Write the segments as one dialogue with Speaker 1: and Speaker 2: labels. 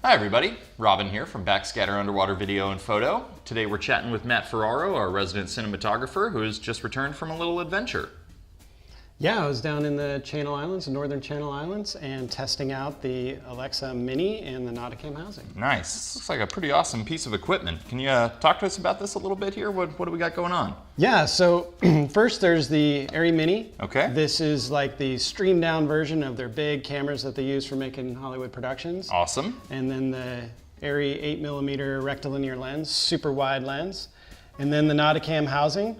Speaker 1: Hi everybody, Robin here from Backscatter Underwater Video and Photo. Today we're chatting with Matt Ferraro, our resident cinematographer, who has just returned from a little adventure.
Speaker 2: Yeah, I was down in the Channel Islands, the Northern Channel Islands, and testing out the Alexa Mini and the Nauticam housing.
Speaker 1: Nice. This looks like a pretty awesome piece of equipment. Can you talk to us about this a little bit here? What do we got going on?
Speaker 2: Yeah, so first there's the Arri Mini.
Speaker 1: Okay.
Speaker 2: This is like the streamed down version of their big cameras that they use for making Hollywood productions.
Speaker 1: Awesome.
Speaker 2: And then the Arri 8mm rectilinear lens, super wide lens. And then the Nauticam housing.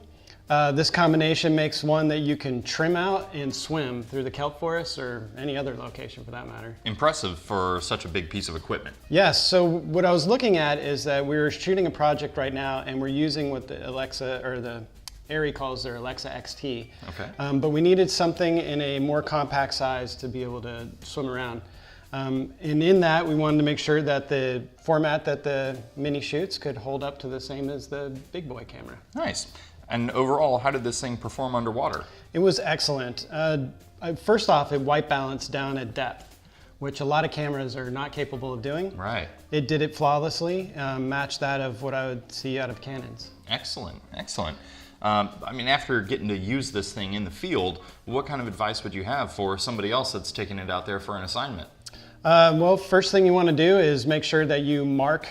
Speaker 2: This combination makes one that you can trim out and swim through the kelp forest or any other location for that matter.
Speaker 1: Impressive for such a big piece of equipment.
Speaker 2: Yes, so what I was looking at is that we're shooting a project right now and we're using what the Alexa, or the Arri calls their Alexa XT.
Speaker 1: Okay.
Speaker 2: But we needed something in a more compact size to be able to swim around. And in that, we wanted to make sure that the format that the Mini shoots could hold up to the same as the big boy camera.
Speaker 1: Nice. And overall, how did this thing perform underwater?
Speaker 2: It was excellent. First off, it white balanced down at depth, which a lot of cameras are not capable of doing.
Speaker 1: Right.
Speaker 2: It did it flawlessly, matched that of what I would see out of Canons.
Speaker 1: Excellent, excellent. I mean, after getting to use this thing in the field, what kind of advice would you have for somebody else that's taking it out there for an assignment?
Speaker 2: Well, first thing you want to do is make sure that you mark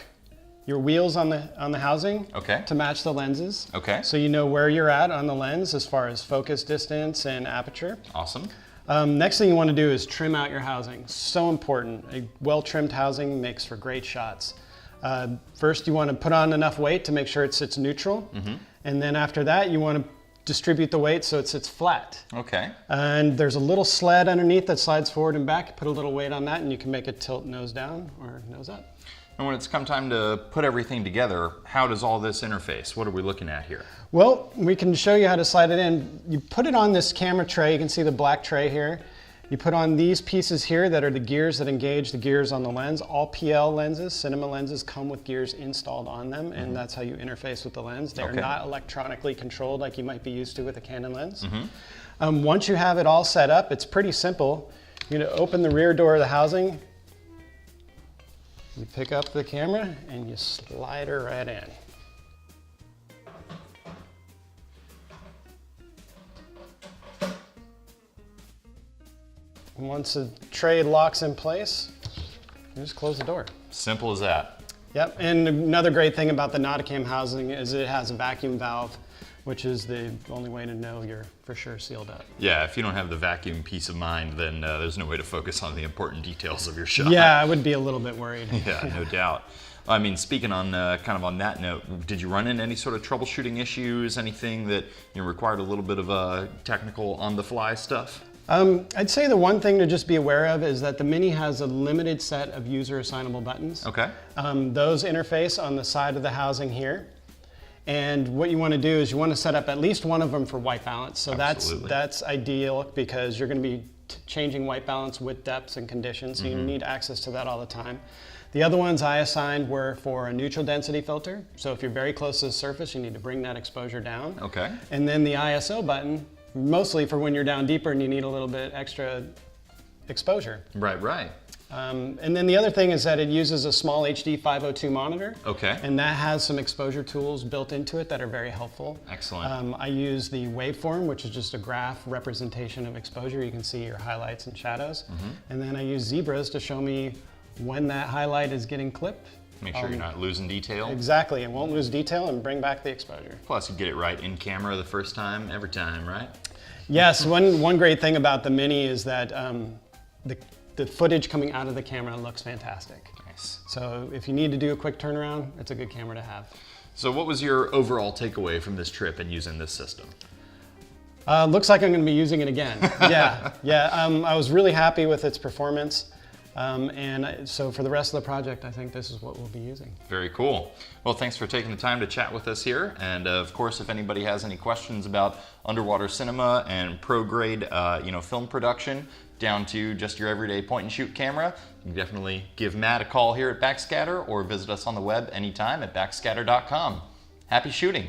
Speaker 2: your wheels on the housing,
Speaker 1: okay,
Speaker 2: to match the lenses.
Speaker 1: Okay.
Speaker 2: So you know where you're at on the lens as far as focus distance and aperture.
Speaker 1: Awesome.
Speaker 2: Next thing you want to do is trim out your housing. So important. A well-trimmed housing makes for great shots. First, you want to put on enough weight to make sure it sits neutral. Mm-hmm. And then after that, you want to distribute the weight so it sits flat.
Speaker 1: Okay.
Speaker 2: And there's a little sled underneath that slides forward and back. Put a little weight on that and you can make it tilt nose down or nose up.
Speaker 1: And when it's come time to put everything together, how does all this interface? What are we looking at here?
Speaker 2: Well, we can show you how to slide it in. You put it on this camera tray. You can see the black tray here. You put on these pieces here that are the gears that engage the gears on the lens. All PL lenses, cinema lenses, come with gears installed on them, and that's how you interface with the lens. They are not electronically controlled like you might be used to with a Canon lens. Once you have it all set up, it's pretty simple. You're going to open the rear door of the housing. You pick up the camera and you slide her right in. And once the tray locks in place, you just close the door.
Speaker 1: Simple as that.
Speaker 2: Yep, and another great thing about the Nauticam housing is it has a vacuum valve, which is the only way to know you're for sure sealed up.
Speaker 1: Yeah, if you don't have the vacuum peace of mind, then there's no way to focus on the important details of your shot.
Speaker 2: Yeah, I would be a little bit worried.
Speaker 1: Yeah, no doubt. I mean, speaking on kind of on that note, did you run into any sort of troubleshooting issues, anything that required a little bit of technical on-the-fly stuff?
Speaker 2: I'd say the one thing to just be aware of is that the Mini has a limited set of user assignable buttons.
Speaker 1: Okay.
Speaker 2: Those interface on the side of the housing here. And what you want to do is you want to set up at least one of them for white balance. So that's ideal because you're going to be changing white balance with depths and conditions. So you need access to that all the time. The other ones I assigned were for a neutral density filter. So if you're very close to the surface, you need to bring that exposure down.
Speaker 1: Okay.
Speaker 2: And then the ISO button, mostly for when you're down deeper and you need a little bit extra exposure.
Speaker 1: Right, right.
Speaker 2: And then the other thing is that it uses a small HD 502 monitor.
Speaker 1: Okay.
Speaker 2: And that has some exposure tools built into it that are very helpful.
Speaker 1: Excellent.
Speaker 2: I use the waveform, which is just a graph representation of exposure. You can see your highlights and shadows. And then I use zebras to show me when that highlight is getting clipped.
Speaker 1: Make sure you're not losing detail.
Speaker 2: Exactly, it won't lose detail and bring back the exposure.
Speaker 1: Plus you get it right in camera the first time, every time, right?
Speaker 2: Yes, one great thing about the Mini is that the footage coming out of the camera looks fantastic.
Speaker 1: Nice.
Speaker 2: So if you need to do a quick turnaround, it's a good camera to have.
Speaker 1: So what was your overall takeaway from this trip and using this system?
Speaker 2: Looks like I'm going to be using it again. Yeah. I was really happy with its performance. So for the rest of the project, I think this is what we'll be using.
Speaker 1: Very cool. Well, thanks for taking the time to chat with us here. And of course, if anybody has any questions about underwater cinema and pro grade, film production, down to just your everyday point and shoot camera, you can definitely give Matt a call here at Backscatter or visit us on the web anytime at backscatter.com. Happy shooting.